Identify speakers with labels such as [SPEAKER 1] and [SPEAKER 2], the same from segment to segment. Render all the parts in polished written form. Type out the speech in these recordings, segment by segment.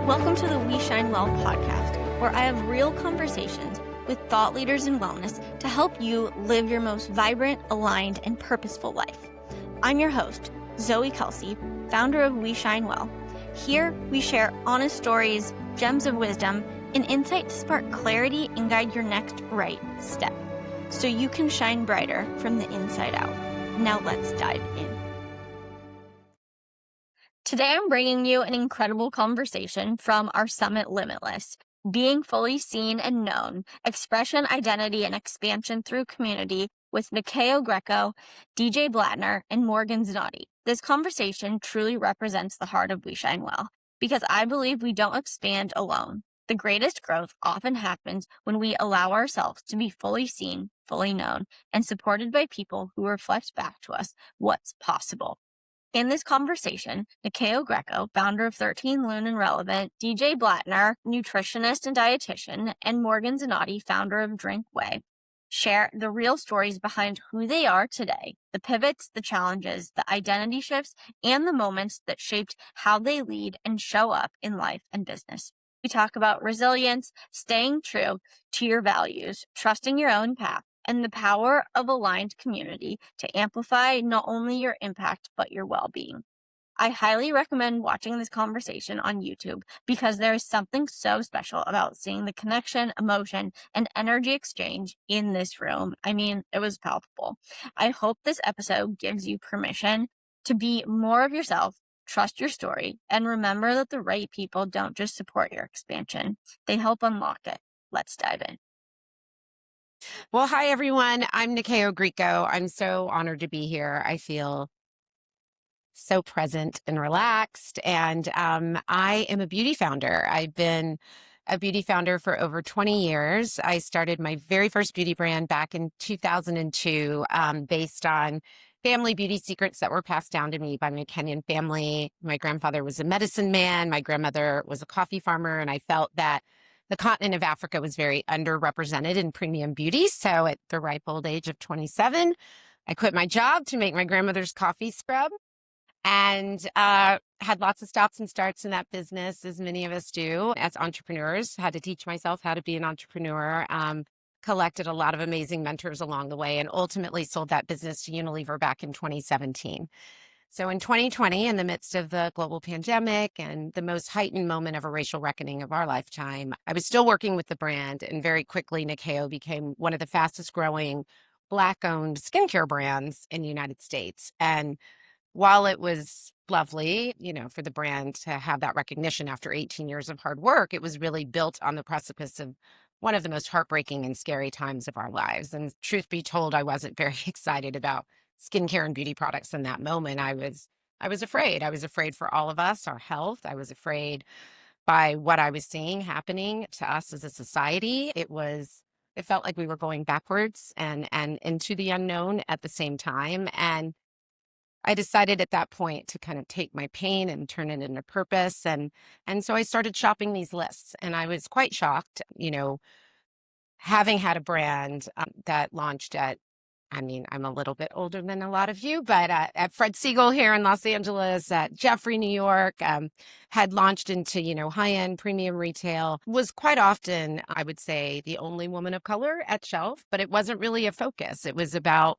[SPEAKER 1] Welcome to the We Shine Well podcast, where I have real conversations with thought leaders in wellness to help you live your most vibrant, aligned, and purposeful life. I'm your host, Zoe Kelsey, founder of We Shine Well. Here, we share honest stories, gems of wisdom, and insight to spark clarity and guide your next right step, so you can shine brighter from the inside out. Now let's dive in. Today, I'm bringing you an incredible conversation from our Summit Limitless, Being Fully Seen and Known, Expression, Identity, and Expansion Through Community with Nyakio, Grieco, DJ Blatner, and Morgan Zanotti. This conversation truly represents the heart of We Shine Well, because I believe we don't expand alone. The greatest growth often happens when we allow ourselves to be fully seen, fully known, and supported by people who reflect back to us what's possible. In this conversation, Nyakio Grieco, founder of 13 Lune and Relevant, DJ Blatner, nutritionist and dietitian, and Morgan Zanotti, founder of Drink Way, share the real stories behind who they are today, the pivots, the challenges, the identity shifts, and the moments that shaped how they lead and show up in life and business. We talk about resilience, staying true to your values, trusting your own path, and the power of aligned community to amplify not only your impact, but your well-being. I highly recommend watching this conversation on YouTube because there is something so special about seeing the connection, emotion, and energy exchange in this room. I mean, it was palpable. I hope this episode gives you permission to be more of yourself, trust your story, and remember that the right people don't just support your expansion, they help unlock it. Let's dive in.
[SPEAKER 2] Well, hi, everyone. I'm Nyakio Grieco. I'm so honored to be here. I feel so present and relaxed. And I am a beauty founder. I've been a beauty founder for over 20 years. I started my very first beauty brand back in 2002 based on family beauty secrets that were passed down to me by my Kenyan family. My grandfather was a medicine man. My grandmother was a coffee farmer. And I felt that the continent of Africa was very underrepresented in premium beauty. So at the ripe old age of 27, I quit my job to make my grandmother's coffee scrub and had lots of stops and starts in that business, as many of us do as entrepreneurs. Had to teach myself how to be an entrepreneur, collected a lot of amazing mentors along the way, and ultimately sold that business to Unilever back in 2017. So in 2020, in the midst of the global pandemic and the most heightened moment of a racial reckoning of our lifetime, I was still working with the brand, and very quickly, Nyakio became one of the fastest growing Black-owned skincare brands in the United States. And while it was lovely, for the brand to have that recognition after 18 years of hard work, it was really built on the precipice of one of the most heartbreaking and scary times of our lives. And truth be told, I wasn't very excited about skincare and beauty products in that moment. I was afraid. I was afraid for all of us, our health. I was afraid by what I was seeing happening to us as a society. It felt like we were going backwards and into the unknown at the same time. And I decided at that point to kind of take my pain and turn it into purpose. And so I started shopping these lists, and I was quite shocked, having had a brand that launched I'm a little bit older than a lot of you, but at Fred Siegel here in Los Angeles, at Jeffrey, New York, had launched into, high-end premium retail, was quite often, I would say, the only woman of color at shelf, but it wasn't really a focus. It was about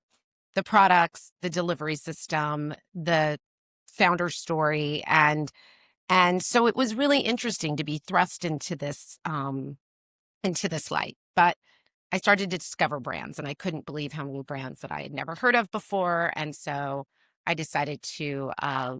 [SPEAKER 2] the products, the delivery system, the founder story. And so it was really interesting to be thrust into this light. But I started to discover brands, and I couldn't believe how many brands that I had never heard of before. And so I decided to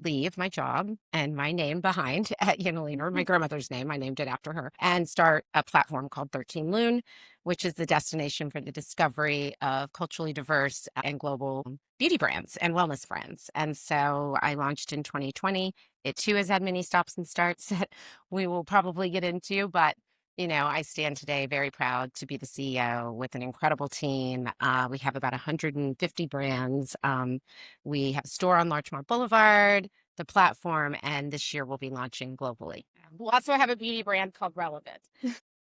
[SPEAKER 2] leave my job and my name behind at Unilever, my grandmother's name, I named it after her, and start a platform called 13 Lune, which is the destination for the discovery of culturally diverse and global beauty brands and wellness brands. And so I launched in 2020. It too has had many stops and starts that we will probably get into, but I stand today very proud to be the CEO with an incredible team. We have about 150 brands. We have a store on Larchmont Boulevard, the platform, and this year we'll be launching globally. We'll also have a beauty brand called Relevant.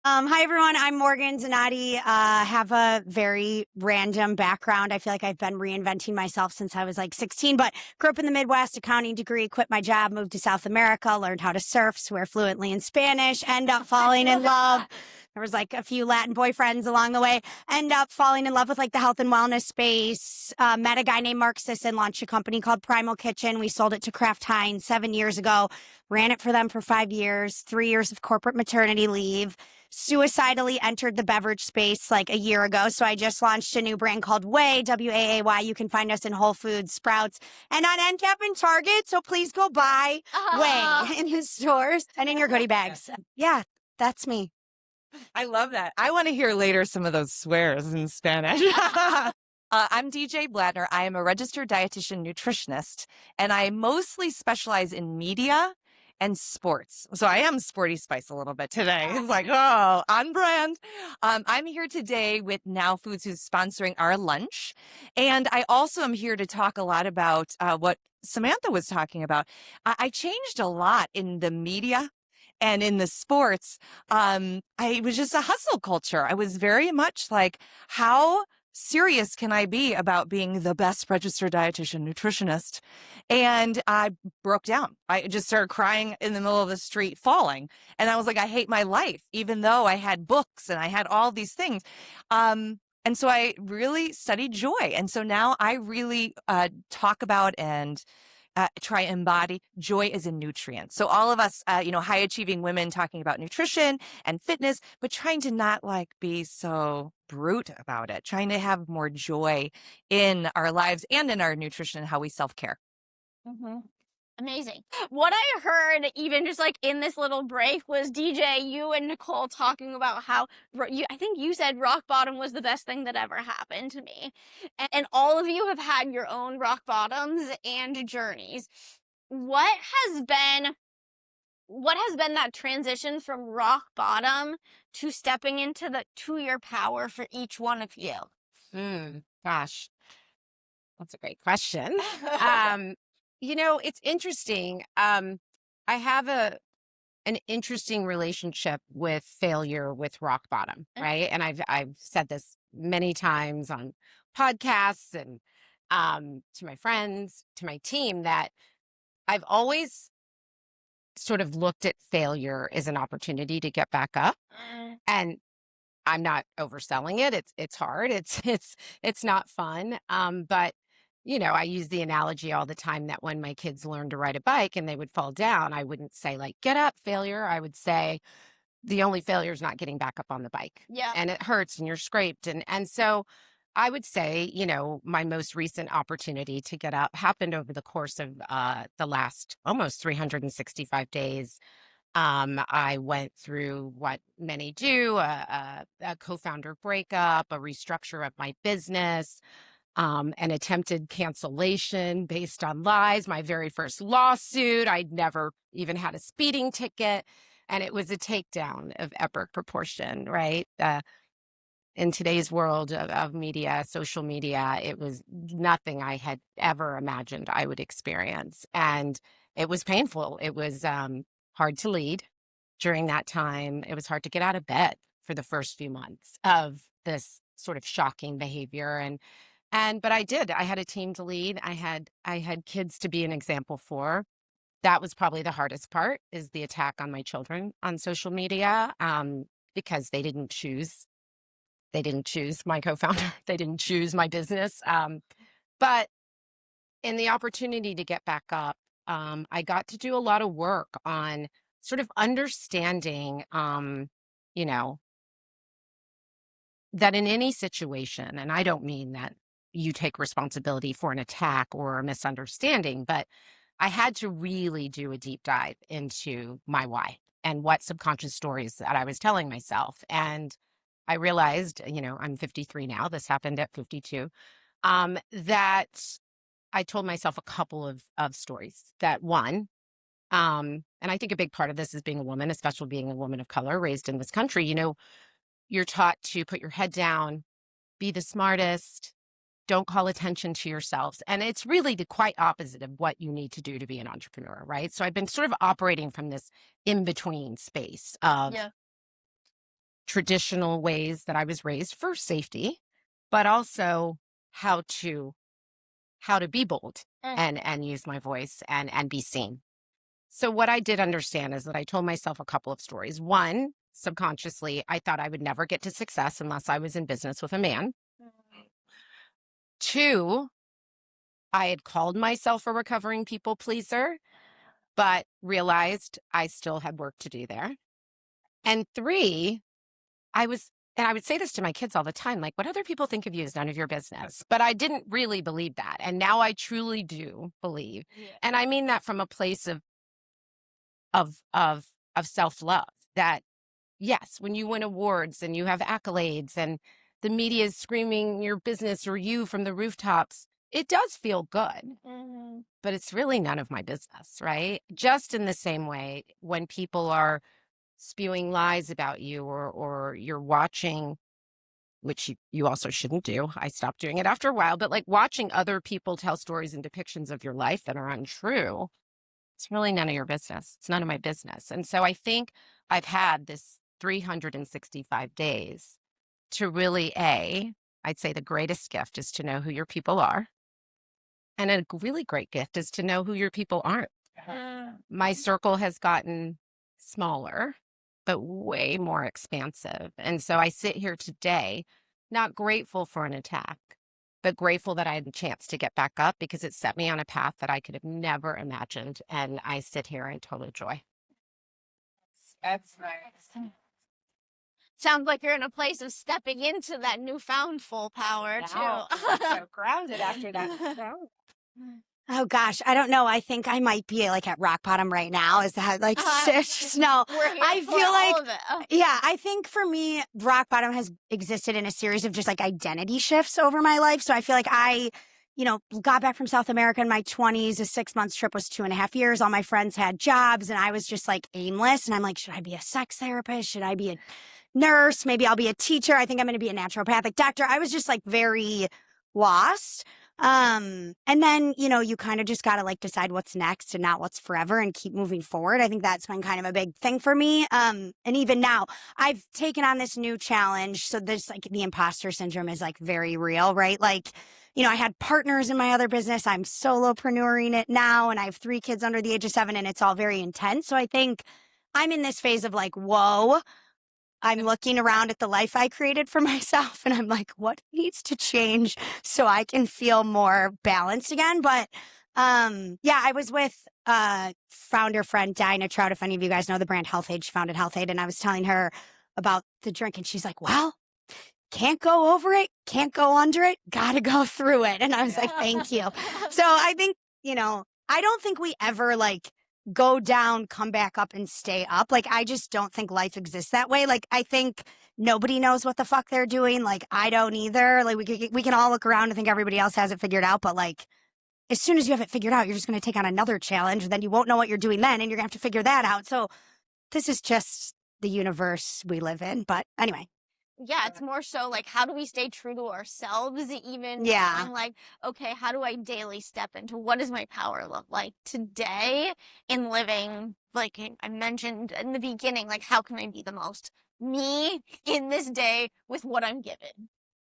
[SPEAKER 3] Hi, everyone. I'm Morgan Zanotti. Have a very random background. I feel like I've been reinventing myself since I was like 16, but grew up in the Midwest, accounting degree, quit my job, moved to South America, learned how to surf, swear fluently in Spanish, end up falling in love. There was like a few Latin boyfriends along the way. End up falling in love with like the health and wellness space. Met a guy named Mark Sisson, launched a company called Primal Kitchen. We sold it to Kraft Heinz 7 years ago. Ran it for them for 5 years, 3 years of corporate maternity leave. Suicidally entered the beverage space like a year ago. So I just launched a new brand called Way, WAAY. You can find us in Whole Foods, Sprouts, and on End Cap and Target. So please go buy Way in the stores and in your goodie bags. Yeah, that's me.
[SPEAKER 4] I love that. I want to hear later some of those swears in Spanish. I'm DJ Blatner. I am a registered dietitian nutritionist, and I mostly specialize in media and sports. So I am sporty spice a little bit today. It's like, oh, on brand. I'm here today with Now Foods, who's sponsoring our lunch. And I also am here to talk a lot about what Samantha was talking about. I changed a lot in the media and in the sports. I was just a hustle culture. I was very much like, how serious can I be about being the best registered dietitian nutritionist? And I broke down. I just started crying in the middle of the street, falling. And I was like, I hate my life, even though I had books and I had all these things. And so I really studied joy. And so now I really talk about and try and embody joy as a nutrient. So all of us, high achieving women talking about nutrition and fitness, but trying to not like be so brute about it, trying to have more joy in our lives and in our nutrition and how we self-care.
[SPEAKER 1] Mm-hmm. Amazing. What I heard, even just like in this little break, was DJ, you and Nicole talking about how I think you said rock bottom was the best thing that ever happened to me. And all of you have had your own rock bottoms and journeys. What has been that transition from rock bottom to stepping into your power for each one of you?
[SPEAKER 2] Gosh, that's a great question. It's interesting. I have an interesting relationship with failure with rock bottom, right? And I've said this many times on podcasts and to my friends, to my team, that I've always sort of looked at failure as an opportunity to get back up. And I'm not overselling it. It's hard. It's not fun. But I use the analogy all the time that when my kids learned to ride a bike and they would fall down, I wouldn't say like, get up, failure. I would say the only failure is not getting back up on the bike.
[SPEAKER 1] Yeah.
[SPEAKER 2] And it hurts and you're scraped. And so I would say, my most recent opportunity to get up happened over the course of the last almost 365 days. I went through what many do, a co-founder breakup, a restructure of my business, an attempted cancellation based on lies, my very first lawsuit. I'd never even had a speeding ticket, and it was a takedown of epic proportion, right? In today's world of media, social media, it was nothing I had ever imagined I would experience. And it was painful. It was hard to lead during that time. It was hard to get out of bed for the first few months of this sort of shocking behavior. But I did. I had a team to lead. I had kids to be an example for. That was probably the hardest part, is the attack on my children on social media, because they didn't choose. They didn't choose my co-founder. They didn't choose my business. But in the opportunity to get back up, I got to do a lot of work on sort of understanding, that in any situation, and I don't mean that you take responsibility for an attack or a misunderstanding, but I had to really do a deep dive into my why and what subconscious stories that I was telling myself. And I realized, I'm 53 now, this happened at 52, that I told myself a couple of stories. That one, and I think a big part of this is being a woman, especially being a woman of color raised in this country. You're taught to put your head down, be the smartest, don't call attention to yourselves. And it's really the quite opposite of what you need to do to be an entrepreneur, right? So I've been sort of operating from this in-between space of traditional ways that I was raised for safety, but also how to be bold and use my voice and be seen. So what I did understand is that I told myself a couple of stories. One, subconsciously, I thought I would never get to success unless I was in business with a man. Two, I had called myself a recovering people pleaser, but realized I still had work to do there. And three, and I would say this to my kids all the time, like, what other people think of you is none of your business. But I didn't really believe that. And now I truly do believe. Yeah. And I mean that from a place of self-love, that yes, when you win awards and you have accolades and the media is screaming your business or you from the rooftops, it does feel good, but it's really none of my business, right? Just in the same way, when people are spewing lies about you, or you're watching, which you also shouldn't do. I stopped doing it after a while, but like watching other people tell stories and depictions of your life that are untrue, it's really none of your business. It's none of my business. And so I think I've had this 365 days to really, I'd say the greatest gift is to know who your people are. And a really great gift is to know who your people aren't. My circle has gotten smaller, but way more expansive. And so I sit here today, not grateful for an attack, but grateful that I had the chance to get back up, because it set me on a path that I could have never imagined. And I sit here in total joy.
[SPEAKER 1] That's nice. Sounds like you're in a place of stepping into that newfound full power, too.
[SPEAKER 2] So grounded after that.
[SPEAKER 3] Oh gosh, I don't know. I think I might be like at rock bottom right now. Is that like no? I feel like yeah. I think for me, rock bottom has existed in a series of just like identity shifts over my life. So I feel like I, got back from South America in my 20s. A 6-month trip was 2.5 years. All my friends had jobs, and I was just like aimless. And I'm like, should I be a sex therapist? Should I be a nurse? Maybe I'll be a teacher. I think I'm going to be a naturopathic doctor. I was just like very lost. And then, you kind of just got to like decide what's next and not what's forever and keep moving forward. I think that's been kind of a big thing for me. And even now I've taken on this new challenge. So this, like, the imposter syndrome is like very real, right? Like, I had partners in my other business. I'm solopreneuring it now, and I have 3 kids under the age of 7, and it's all very intense. So I think I'm in this phase of like, whoa, I'm looking around at the life I created for myself, and I'm like, what needs to change so I can feel more balanced again? But I was with founder friend Dinah Trout. If any of you guys know the brand Health Aid, she founded Health Aid, and I was telling her about the drink, and she's like, well, can't go over it, can't go under it, gotta go through it. And I was like, thank you. So I think, I don't think we ever like go down, come back up, and stay up. Like, I just don't think life exists that way. Like, I think nobody knows what the fuck they're doing. Like, I don't either. Like, we can all look around and think everybody else has it figured out. But like, as soon as you have it figured out, you're just going to take on another challenge. And then you won't know what you're doing then, and you're going to have to figure that out. So this is just the universe we live in. But anyway.
[SPEAKER 1] Yeah, it's more so like, how do we stay true to ourselves? Even I'm like, okay, how do I daily step into what does my power look like today in living? Like I mentioned in the beginning, like, how can I be the most me in this day with what I'm given?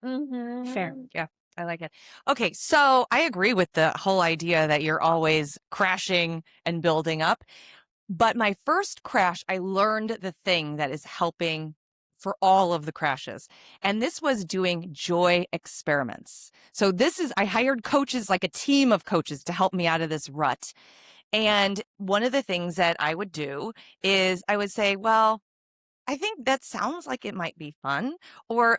[SPEAKER 1] Mm-hmm.
[SPEAKER 4] Fair. Yeah. I like it. Okay, so I agree with the whole idea that you're always crashing and building up. But my first crash, I learned the thing that is helping for all of the crashes. And this was doing joy experiments. So I hired coaches, like a team of coaches, to help me out of this rut. And one of the things that I would do is I would say, well, I think that sounds like it might be fun, or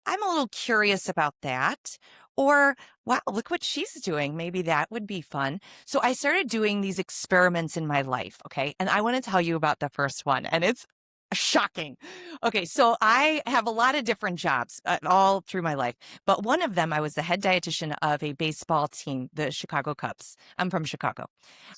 [SPEAKER 4] I'm a little curious about that, or wow, look what she's doing. Maybe that would be fun. So I started doing these experiments in my life. Okay. And I want to tell you about the first one, and it's shocking. Okay, so I have a lot of different jobs all through my life, but one of them, I was the head dietitian of a baseball team, the Chicago Cubs. I'm from Chicago.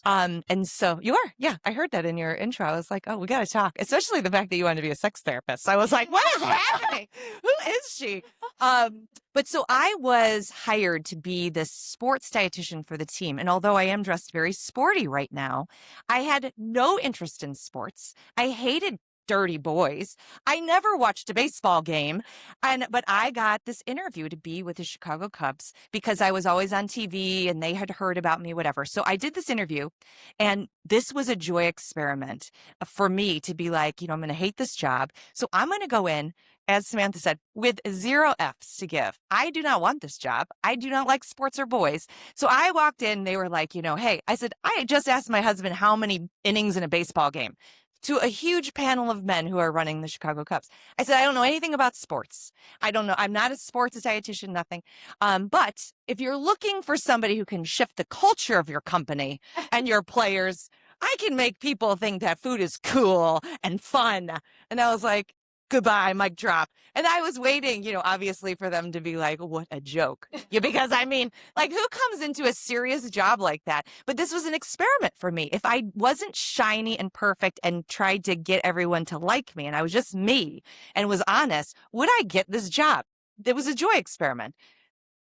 [SPEAKER 4] And so you are, yeah, I heard that in your intro. I was like, oh, we got to talk, especially the fact that you want to be a sex therapist. I was like, what is happening? Who is she? But so I was hired to be the sports dietitian for the team. And although I am dressed very sporty right now, I had no interest in sports. I hated dirty boys. I never watched a baseball game. But I got this interview to be with the Chicago Cubs because I was always on TV and they had heard about me, whatever. So I did this interview, and this was a joy experiment for me to be like, I'm going to hate this job. So I'm going to go in, as Samantha said, with 0 F's to give. I do not want this job. I do not like sports or boys. So I walked in, they were like, hey, I said, I just asked my husband how many innings in a baseball game, to a huge panel of men who are running the Chicago Cubs. I said, I don't know anything about sports. I don't know. I'm not a sports dietitian, nothing. But if you're looking for somebody who can shift the culture of your company and your players, I can make people think that food is cool and fun. And I was like, goodbye, mic drop. And I was waiting, obviously for them to be like, what a joke. Because I mean, like, who comes into a serious job like that? But this was an experiment for me. If I wasn't shiny and perfect and tried to get everyone to like me, and I was just me and was honest, would I get this job? It was a joy experiment.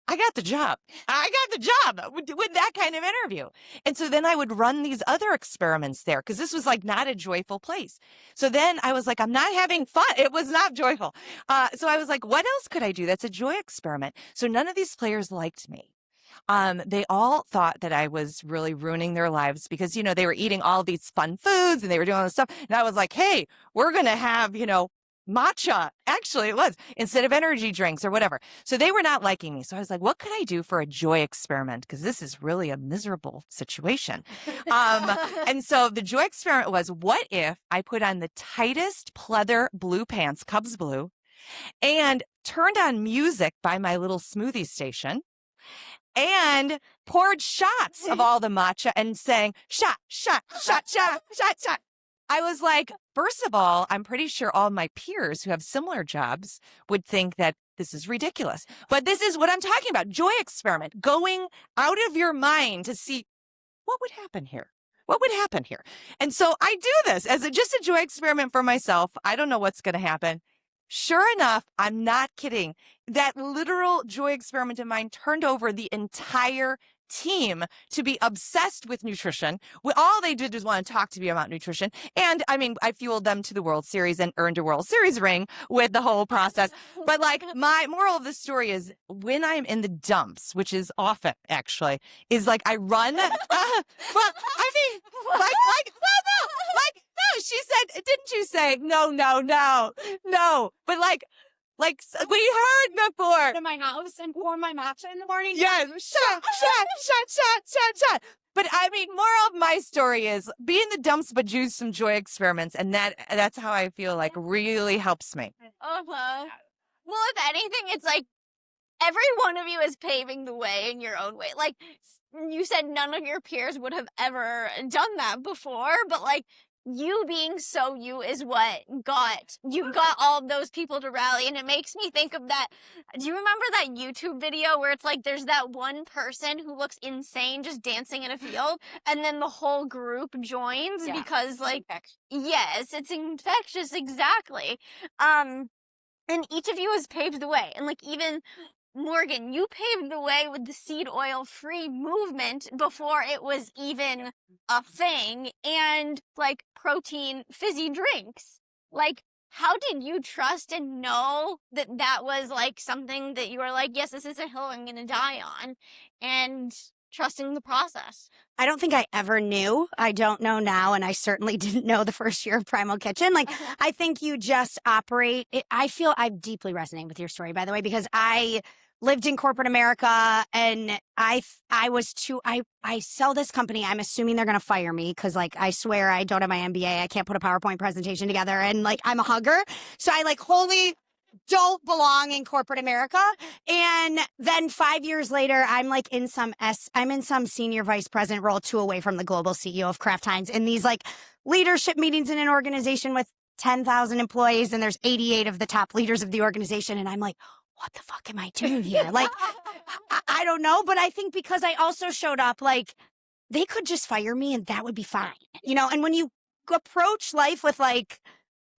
[SPEAKER 4] I got the job. I got the job with that kind of interview. And so then I would run these other experiments there because this was like not a joyful place. So then I was like, I'm not having fun. It was not joyful. So I was like, what else could I do that's a joy experiment? So none of these players liked me. They all thought that I was really ruining their lives because, they were eating all these fun foods and they were doing all this stuff. And I was like, hey, we're going to have, matcha. Actually, it was instead of energy drinks or whatever. So they were not liking me. So I was like, what could I do for a joy experiment? Because this is really a miserable situation. And so the joy experiment was, what if I put on the tightest pleather blue pants, Cubs blue, and turned on music by my little smoothie station and poured shots of all the matcha and sang shot, shot, shot, shot, shot, shot. I was like, first of all, I'm pretty sure all my peers who have similar jobs would think that this is ridiculous. But this is what I'm talking about. Joy experiment, going out of your mind to see what would happen here. What would happen here? And so I do this as just a joy experiment for myself. I don't know what's going to happen. Sure enough, I'm not kidding. That literal joy experiment of mine turned over the entire team to be obsessed with nutrition. All they did was want to talk to me about nutrition. And I mean, I fueled them to the World Series and earned a World Series ring with the whole process. But like, my moral of the story is when I'm in the dumps, which is often actually, is like I run. Well, I mean, no, she said, didn't you say, no. But like we heard before.
[SPEAKER 3] To my house and pour my matcha in the morning.
[SPEAKER 4] Yes, shot. But I mean, moral of my story is be in the dumps, but do some joy experiments. And that's how I feel like really helps me.
[SPEAKER 1] Well, if anything, it's like every one of you is paving the way in your own way. Like you said, none of your peers would have ever done that before, but like, you being so you is what got all of those people to rally. And it makes me think of that. Do you remember that YouTube video where it's like there's that one person who looks insane just dancing in a field and then the whole group joins because like, yes, it's infectious. Exactly. And each of you has paved the way. And like, even Morgan, you paved the way with the seed oil free movement before it was even a thing, and like protein fizzy drinks. Like, how did you trust and know that that was like something that you were like, yes, this is a hill I'm going to die on, and trusting the process?
[SPEAKER 3] I don't think I ever knew. I don't know now, and I certainly didn't know the first year of Primal Kitchen. Like, I think you just operate. I feel I'm deeply resonating with your story, by the way, because I lived in corporate America, and I sell this company. I'm assuming they're going to fire me because, like, I swear I don't have my MBA. I can't put a PowerPoint presentation together, and like, I'm a hugger. So I like wholly don't belong in corporate America. And then 5 years later, I'm like in some senior vice president role, 2 away from the global CEO of Kraft Heinz, in these like leadership meetings in an organization with 10,000 employees, and there's 88 of the top leaders of the organization, and I'm like, what the fuck am I doing here? Like, I don't know, but I think because I also showed up, like, they could just fire me and that would be fine, you know? And when you approach life with like,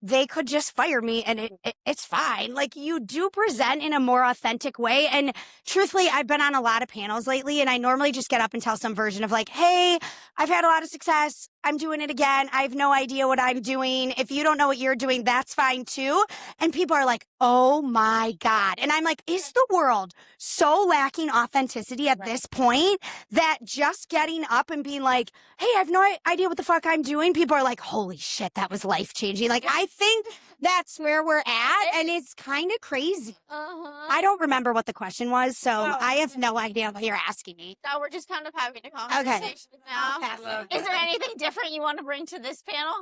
[SPEAKER 3] they could just fire me and it's fine. Like, you do present in a more authentic way. And truthfully, I've been on a lot of panels lately, and I normally just get up and tell some version of like, hey, I've had a lot of success. I'm doing it again. I have no idea what I'm doing. If you don't know what you're doing, that's fine too. And people are like, oh my God. And I'm like, is the world so lacking authenticity at this point that just getting up and being like, hey, I have no idea what the fuck I'm doing, people are like, holy shit, that was life-changing. Like, I think that's where we're at, and it's kind of crazy. I don't remember what the question was, so I have no idea what you're asking me.
[SPEAKER 1] So we're just kind of having a conversation now. Is there anything different you want to bring to this panel?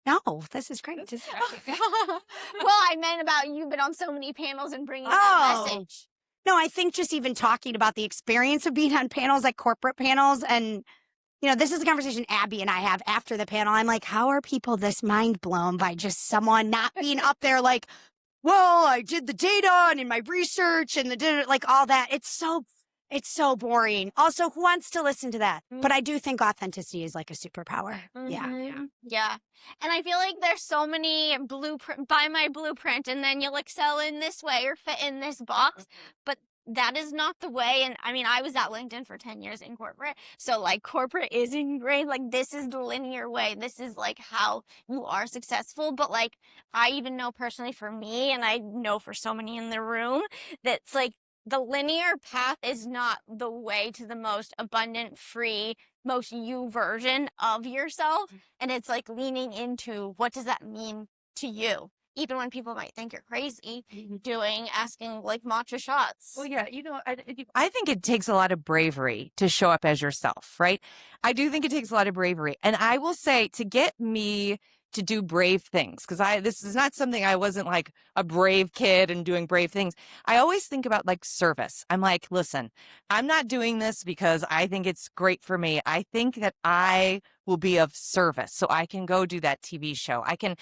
[SPEAKER 3] No, this is great.
[SPEAKER 1] Well, I meant about you've been on so many panels and bringing that message.
[SPEAKER 3] No, I think just even talking about the experience of being on panels, like corporate panels, and this is a conversation Abby and I have after the panel. I'm like, how are people this mind blown by just someone not being up there like, well, I did the data and in my research and like all that. It's so boring. Also, who wants to listen to that? But I do think authenticity is like a superpower.
[SPEAKER 1] Yeah. And I feel like there's so many buy my blueprint and then you'll excel in this way or fit in this box. But that is not the way. And I mean, I was at LinkedIn for 10 years in corporate. So like corporate is ingrained. Like, this is the linear way. This is like how you are successful. But like, I even know personally for me, and I know for so many in the room, that's like the linear path is not the way to the most abundant, free, most you version of yourself. And it's like leaning into, what does that mean to you? Even when people might think you're crazy, asking like matcha shots.
[SPEAKER 4] Well, yeah, I think it takes a lot of bravery to show up as yourself, right? I do think it takes a lot of bravery. And I will say, to get me to do brave things, because this is not something, I wasn't like a brave kid and doing brave things. I always think about like service. I'm like, listen, I'm not doing this because I think it's great for me. I think that I will be of service, so I can go do that TV show. I can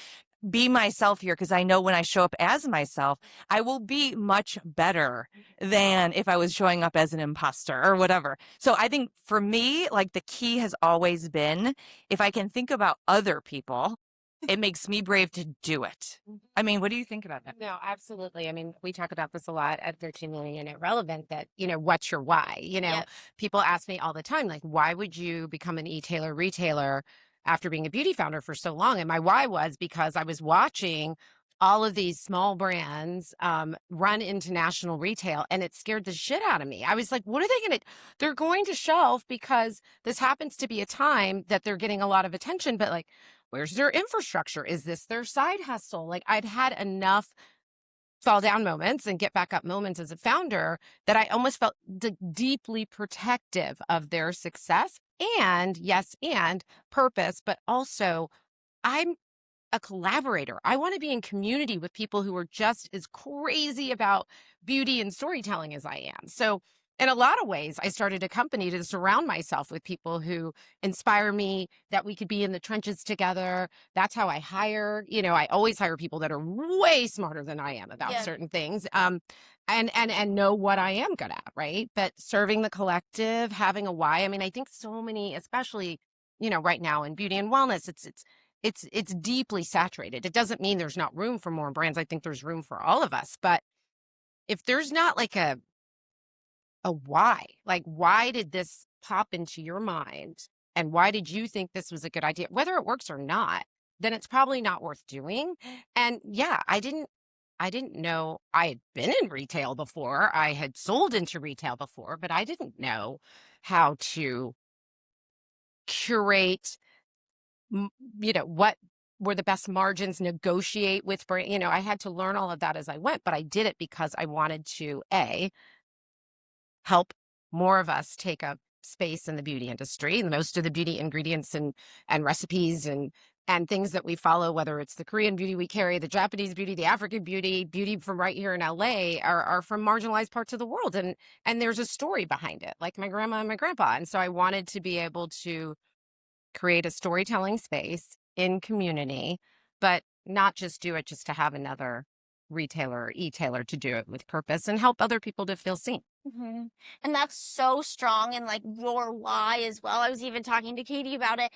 [SPEAKER 4] be myself here, because I know when I show up as myself, I will be much better than if I was showing up as an imposter or whatever. So I think for me, like, the key has always been, if I can think about other people, it makes me brave to do it. I mean, what do you think about that?
[SPEAKER 2] No, absolutely. I mean, we talk about this a lot at 13 Million Irrelevant, that, what's your why? People ask me all the time, like, why would you become an e-tailer retailer after being a beauty founder for so long? And my why was because I was watching all of these small brands run into national retail, and it scared the shit out of me. I was like, what are they going to, they're going to shelf because this happens to be a time that they're getting a lot of attention, but like, where's their infrastructure? Is this their side hustle? Like, I'd had enough fall down moments and get back up moments as a founder that I almost felt deeply protective of their success and purpose, but also I'm a collaborator. I want to be in community with people who are just as crazy about beauty and storytelling as I am. So in a lot of ways, I started a company to surround myself with people who inspire me, that we could be in the trenches together. That's how I hire. I always hire people that are way smarter than I am about certain things. And know what I am good at, right? But serving the collective, having a why. I mean, I think so many, especially, right now in beauty and wellness, it's deeply saturated. It doesn't mean there's not room for more brands. I think there's room for all of us. But if there's not like a why, like, why did this pop into your mind? And why did you think this was a good idea? Whether it works or not, then it's probably not worth doing. And yeah, I didn't know. I had been in retail before. I had sold into retail before, but I didn't know how to curate, what were the best margins, negotiate with brand. I had to learn all of that as I went, but I did it because I wanted to, help more of us take up space in the beauty industry. Most of the beauty ingredients and recipes and things that we follow, whether it's the Korean beauty we carry, the Japanese beauty, the African beauty from right here in LA, are from marginalized parts of the world. And there's a story behind it, like my grandma and my grandpa. And so I wanted to be able to create a storytelling space in community, but not just do it just to have another retailer or e-tailer, to do it with purpose and help other people to feel seen.
[SPEAKER 1] Mhm. And that's so strong in like your why as well. I was even talking to Katie about it.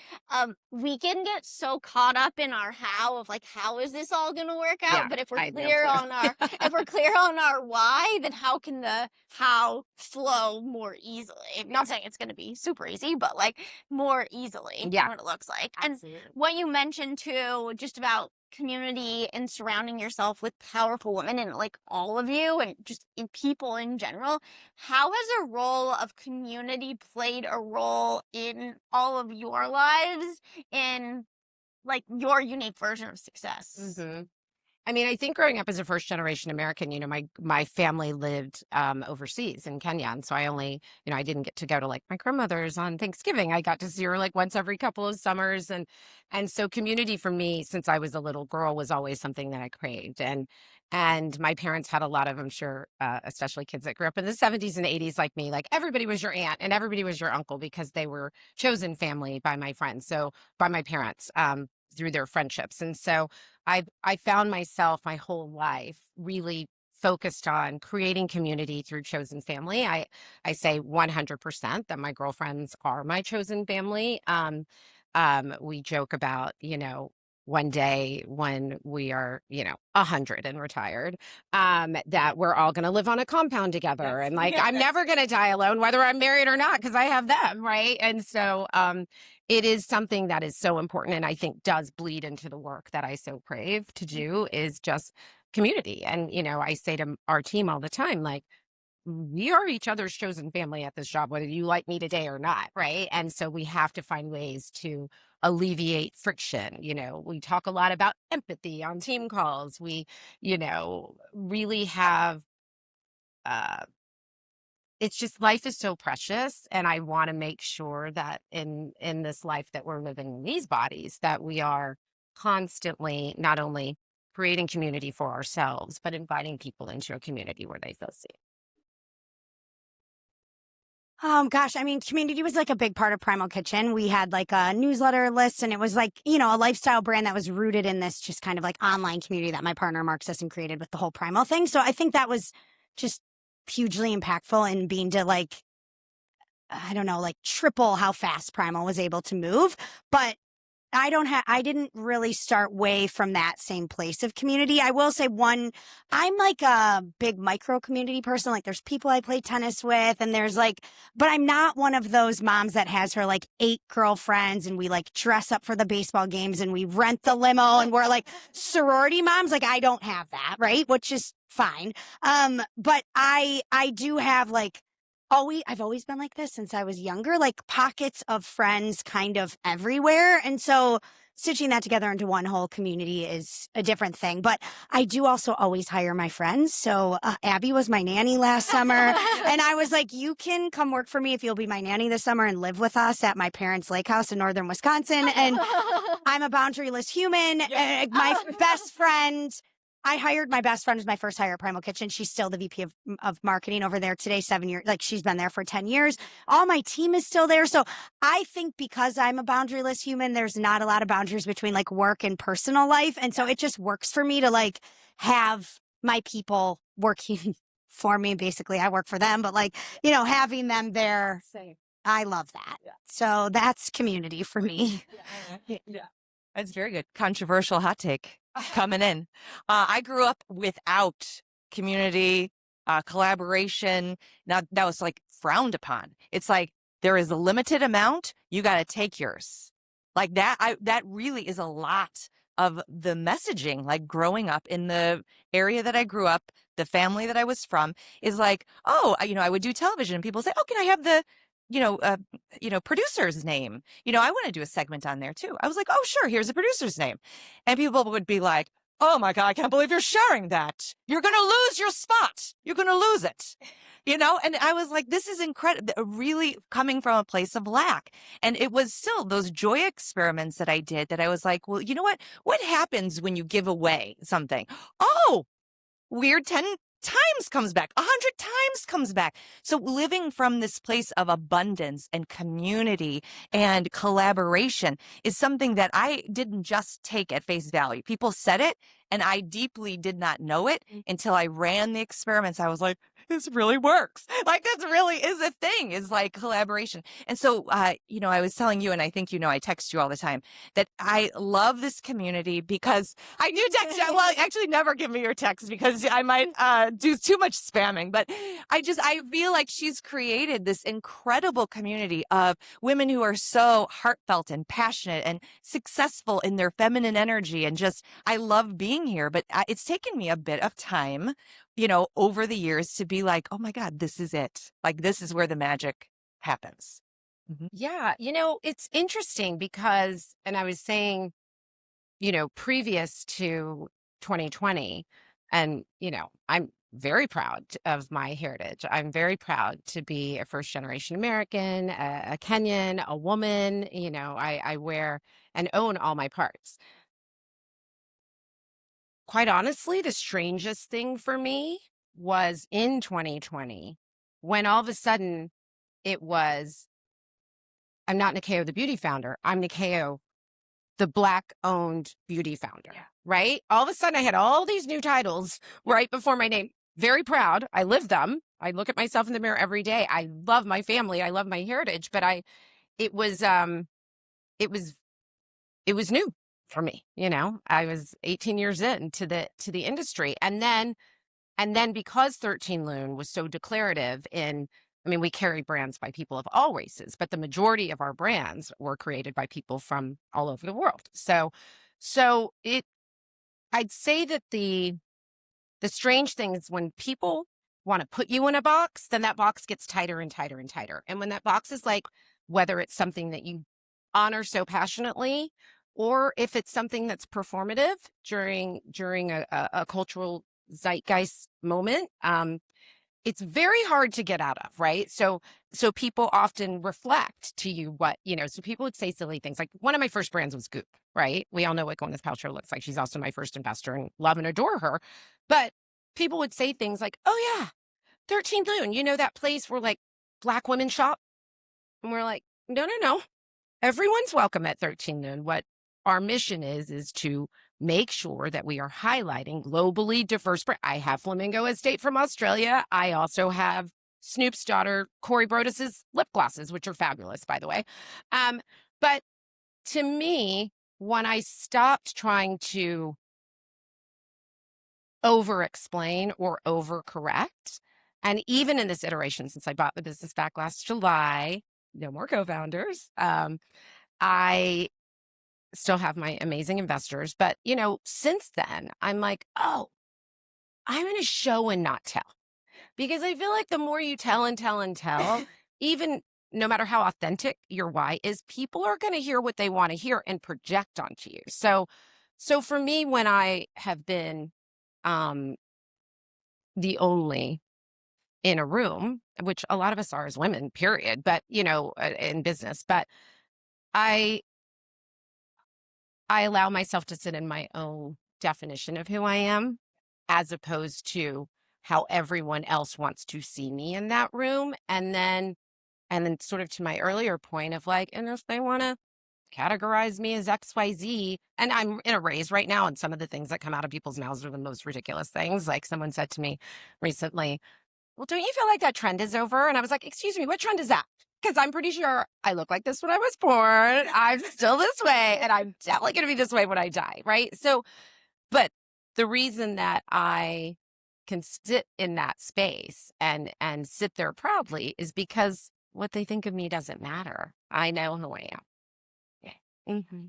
[SPEAKER 1] We can get so caught up in our how of like how is this all gonna work
[SPEAKER 2] Yeah,
[SPEAKER 1] out? But if we're
[SPEAKER 2] I had no
[SPEAKER 1] clear
[SPEAKER 2] clue.
[SPEAKER 1] on our if we're clear on our why, then how can the how flow more easily? I'm not saying it's gonna be super easy, but like more easily
[SPEAKER 2] Yeah,
[SPEAKER 1] what it looks like. And
[SPEAKER 2] absolutely.
[SPEAKER 1] what you mentioned too, just about community and surrounding yourself with powerful women and like all of you and just in people in general, how has a role of community played a role in all of your lives in like your unique version of success?
[SPEAKER 2] hmm I mean, I think growing up as a first generation American, my family lived overseas in Kenya. And so I only, I didn't get to go to like my grandmother's on Thanksgiving. I got to see her like once every couple of summers. And so community for me, since I was a little girl, was always something that I craved. And my parents had a lot of, I'm sure, especially kids that grew up in the 70s and 80s like me, like everybody was your aunt and everybody was your uncle because they were chosen family by my friends. So by my parents, through their friendships. And so I found myself my whole life really focused on creating community through chosen family. I say 100% that my girlfriends are my chosen family. We joke about, one day when we are, 100 and retired, that we're all going to live on a compound together.
[SPEAKER 4] Yes.
[SPEAKER 2] And like, I'm never going to die alone, whether I'm married or not, because I have them. Right. And so, it is something that is so important and I think does bleed into the work that I so crave to do is just community. And, I say to our team all the time, like, we are each other's chosen family at this job, whether you like me today or not. Right. And so we have to find ways to alleviate friction. We talk a lot about empathy on team calls. We, really have, uh, it's just life is so precious and I want to make sure that in this life that we're living in these bodies that we are constantly not only creating community for ourselves but inviting people into a community where they feel safe.
[SPEAKER 3] Gosh, I mean, community was like a big part of Primal Kitchen. We had like a newsletter list and it was like, a lifestyle brand that was rooted in this just kind of like online community that my partner Mark Sisson created with the whole Primal thing. So I think that was just hugely impactful in being to like, I don't know, like triple how fast Primal was able to move. But I didn't really start way from that same place of community. I will say I'm like a big micro community person. Like there's people I play tennis with and there's like, but I'm not one of those moms that has her like 8 girlfriends and we like dress up for the baseball games and we rent the limo and we're like sorority moms. Like I don't have that, right? Which is fine. But I do have like, I've always been like this since I was younger, like pockets of friends kind of everywhere. And so stitching that together into one whole community is a different thing. But I do also always hire my friends. So Abby was my nanny last summer. And I was like, you can come work for me if you'll be my nanny this summer and live with us at my parents' lake house in northern Wisconsin. And I'm a boundaryless human.
[SPEAKER 4] Yeah.
[SPEAKER 3] My best friend, I hired my best friend was my first hire at Primal Kitchen. She's still the VP of marketing over there today, 7 years. Like she's been there for 10 years. All my team is still there. So I think because I'm a boundaryless human, there's not a lot of boundaries between like work and personal life. And so it just works for me to like have my people working for me. Basically, I work for them, but like, having them there, I love that.
[SPEAKER 4] Yeah.
[SPEAKER 3] So that's community for me.
[SPEAKER 4] Yeah. That's very good. Controversial hot take coming in. I grew up without community, collaboration. Now that was like frowned upon. It's like there is a limited amount. You got to take yours. Like that. That really is a lot of the messaging. Like growing up in the area that I grew up, the family that I was from is like, oh, I would do television and people say, oh, can I have the producer's name. I want to do a segment on there too. I was like, oh, sure, here's a producer's name. And people would be like, oh my God, I can't believe you're sharing that. You're going to lose your spot. You're going to lose it. And I was like, this is incredible, really coming from a place of lack. And it was still those joy experiments that I did that I was like, well, you know what? What happens when you give away something? Oh, weird 10 times comes back, 100 times comes back. So living from this place of abundance and community and collaboration is something that I didn't just take at face value. People said it And I deeply did not know it until I ran the experiments. I was like, this really works. Like, this really is a thing, is like collaboration. And so, you know, I was telling you, and I think, you know, I text you all the time, that I love this community because I do text. Well, actually never give me your text because I might do too much spamming. But I feel like she's created this incredible community of women who are so heartfelt and passionate and successful in their feminine energy. And just, I love being here. But it's taken me a bit of time, you know, over the years to be like, oh my God, this is it. Like, this is where the magic happens. Mm-hmm.
[SPEAKER 2] Yeah. You know, it's interesting because, and I was saying, you know, previous to 2020, and, you know, I'm very proud of my heritage. I'm very proud to be a first generation American, a Kenyan, a woman. You know, I wear and own all my parts. Quite honestly, the strangest thing for me was in 2020 when all of a sudden it was, I'm not Nyakio, the beauty founder. I'm Nyakio, the Black owned beauty founder, right? All of a sudden I had all these new titles right before my name. Very proud. I live them. I look at myself in the mirror every day. I love my family. I love my heritage, but it was new for me. You know, I was 18 years into the industry. And then because 13 Loon was so declarative I mean, we carry brands by people of all races, but the majority of our brands were created by people from all over the world. So I'd say that the strange thing is when people want to put you in a box, then that box gets tighter and tighter and tighter. And when that box is like, whether it's something that you honor so passionately, or if it's something that's performative during a cultural zeitgeist moment, it's very hard to get out of, right? So people often reflect to you what, you know, so people would say silly things. Like one of my first brands was Goop, right? We all know what Gwyneth Paltrow looks like. She's also my first investor and love and adore her. But people would say things like, oh yeah, 13 Loon, you know, that place where like Black women shop? And we're like, no. Everyone's welcome at 13 Loon. What our mission is to make sure that we are highlighting globally diverse brands. I have Flamingo Estate from Australia. I also have Snoop's daughter, Corey Brodus's lip glosses, which are fabulous, by the way. But to me, when I stopped trying to over-explain or overcorrect, and even in this iteration, since I bought the business back last July, no more co-founders, I still have my amazing investors. But, you know, since then, I'm like, oh, I'm going to show and not tell. Because I feel like the more you tell and tell and tell, even no matter how authentic your why is, people are going to hear what they want to hear and project onto you. So for me, when I have been the only in a room, which a lot of us are as women, period, but, you know, in business, but I allow myself to sit in my own definition of who I am, as opposed to how everyone else wants to see me in that room. And then sort of to my earlier point of like, and if they want to categorize me as XYZ, and I'm in a raise right now, and some of the things that come out of people's mouths are the most ridiculous things. Like someone said to me recently, well, don't you feel like that trend is over? And I was like, excuse me, what trend is that? Because I'm pretty sure I look like this when I was born. I'm still this way, and I'm definitely going to be this way when I die, right? So, but the reason that I can sit in that space and sit there proudly is because what they think of me doesn't matter. I know who I am. Yeah. Mm-hmm.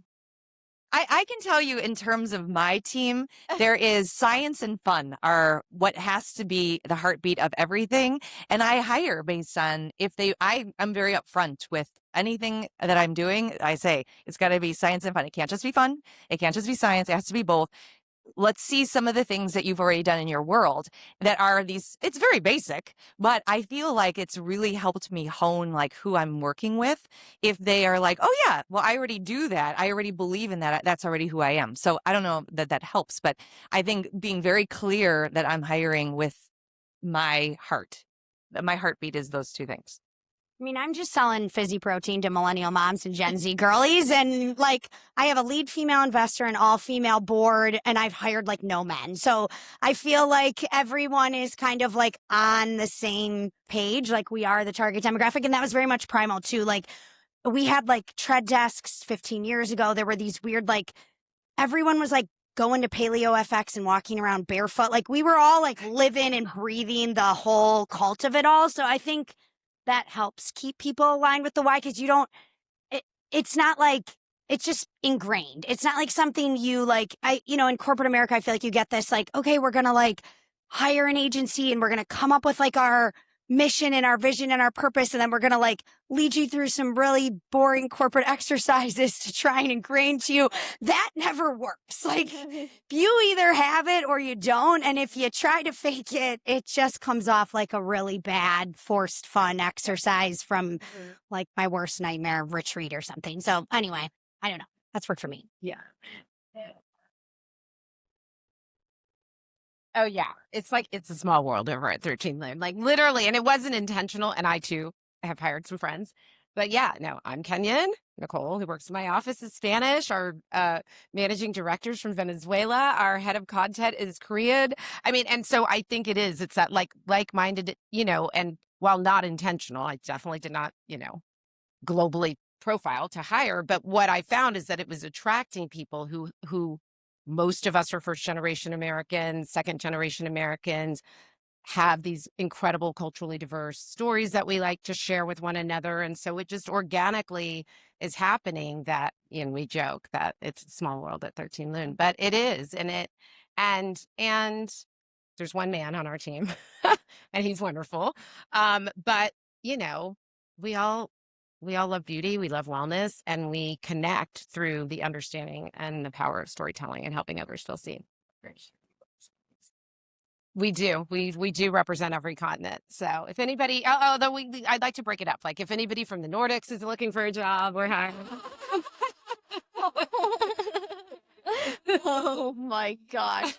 [SPEAKER 4] I can tell you in terms of my team, there is science and fun are what has to be the heartbeat of everything. And I hire based on I'm very upfront with anything that I'm doing. I say it's got to be science and fun. It can't just be fun. It can't just be science. It has to be both. Let's see some of the things that you've already done in your world that are it's very basic, but I feel like it's really helped me hone like who I'm working with. If they are like, oh yeah, well, I already do that. I already believe in that. That's already who I am. So I don't know that helps, but I think being very clear that I'm hiring with my heart, that my heartbeat is those two things.
[SPEAKER 3] I mean, I'm just selling fizzy protein to millennial moms and Gen Z girlies. And like, I have a lead female investor, an all female board, and I've hired like no men. So I feel like everyone is kind of like on the same page. Like, we are the target demographic. And that was very much primal too. Like, we had like tread desks 15 years ago. There were these weird, like, everyone was like going to Paleo FX and walking around barefoot. Like, we were all like living and breathing the whole cult of it all. So I think that helps keep people aligned with the why, because it's not like, it's just ingrained. It's not like something you like, in corporate America, I feel like you get this like, okay, we're going to like hire an agency and we're going to come up with like our mission and our vision and our purpose. And then we're going to like lead you through some really boring corporate exercises to try and ingrain to you. That never works. Like, you either have it or you don't. And if you try to fake it, it just comes off like a really bad forced fun exercise from like my worst nightmare retreat or something. So anyway, I don't know. That's worked for me.
[SPEAKER 2] Yeah. Oh yeah. It's like, it's a small world over at 13 Lune, like literally. And it wasn't intentional. And I too have hired some friends, but yeah, no, I'm Kenyan. Nicole, who works in my office, is Spanish. Our managing director's from Venezuela. Our head of content is Korean. I mean, and so I think it's that like-minded, and while not intentional, I definitely did not, globally profile to hire. But what I found is that it was attracting people who most of us are first-generation Americans, second-generation Americans, have these incredible culturally diverse stories that we like to share with one another. And so it just organically is happening that, we joke that it's a small world at 13 Lune, but it is. And there's one man on our team and he's wonderful. But we all love beauty, we love wellness, and we connect through the understanding and the power of storytelling and helping others feel seen. We do. We do represent every continent. So if anybody, although I'd like to break it up. Like, if anybody from the Nordics is looking for a job, we're hiring.
[SPEAKER 1] Oh my gosh.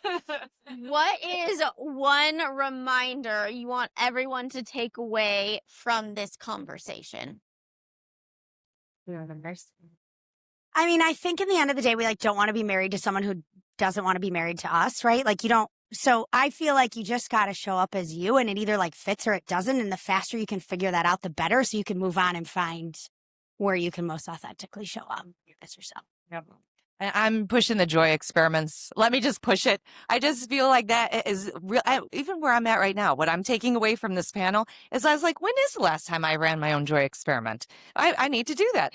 [SPEAKER 1] What is one reminder you want everyone to take away from this conversation?
[SPEAKER 3] I mean, I think in the end of the day, we like don't want to be married to someone who doesn't want to be married to us, right? Like, you don't. So I feel like you just got to show up as you, and it either like fits or it doesn't. And the faster you can figure that out, the better. So you can move on and find where you can most authentically show up as yourself.
[SPEAKER 4] Yep. I'm pushing the joy experiments. Let me just push it. I just feel like that is real. Even where I'm at right now, what I'm taking away from this panel is I was like, when is the last time I ran my own joy experiment? I need to do that.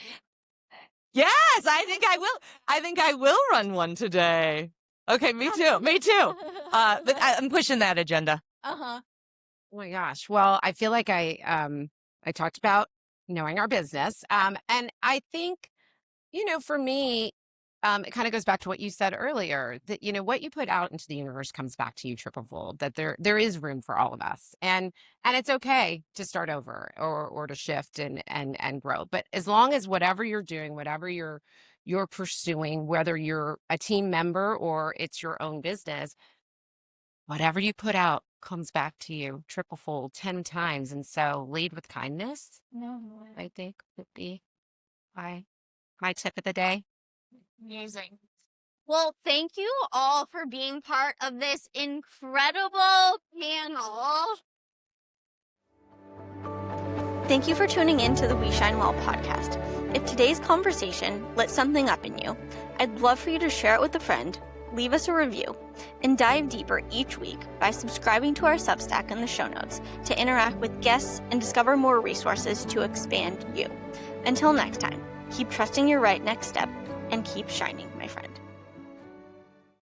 [SPEAKER 4] Yes, I think I will. I think I will run one today. Okay, me too. Me too. But I'm pushing that agenda.
[SPEAKER 2] Oh my gosh. Well, I feel like I talked about knowing our business. And I think, for me, it kind of goes back to what you said earlier, that, what you put out into the universe comes back to you triple-fold, that there is room for all of us. And it's okay to start over or to shift and grow. But as long as whatever you're doing, whatever you're pursuing, whether you're a team member or it's your own business, whatever you put out comes back to you triple-fold, 10 times. And so lead with kindness, I think would be my tip of the day.
[SPEAKER 1] Amazing. Well, thank you all for being part of this incredible panel. Thank you for tuning in to the We Shine Well podcast. If today's conversation lit something up in you, I'd love for you to share it with a friend, leave us a review, and dive deeper each week by subscribing to our Substack in the show notes to interact with guests and discover more resources to expand you. Until next time, keep trusting your right next step and keep shining, my friend.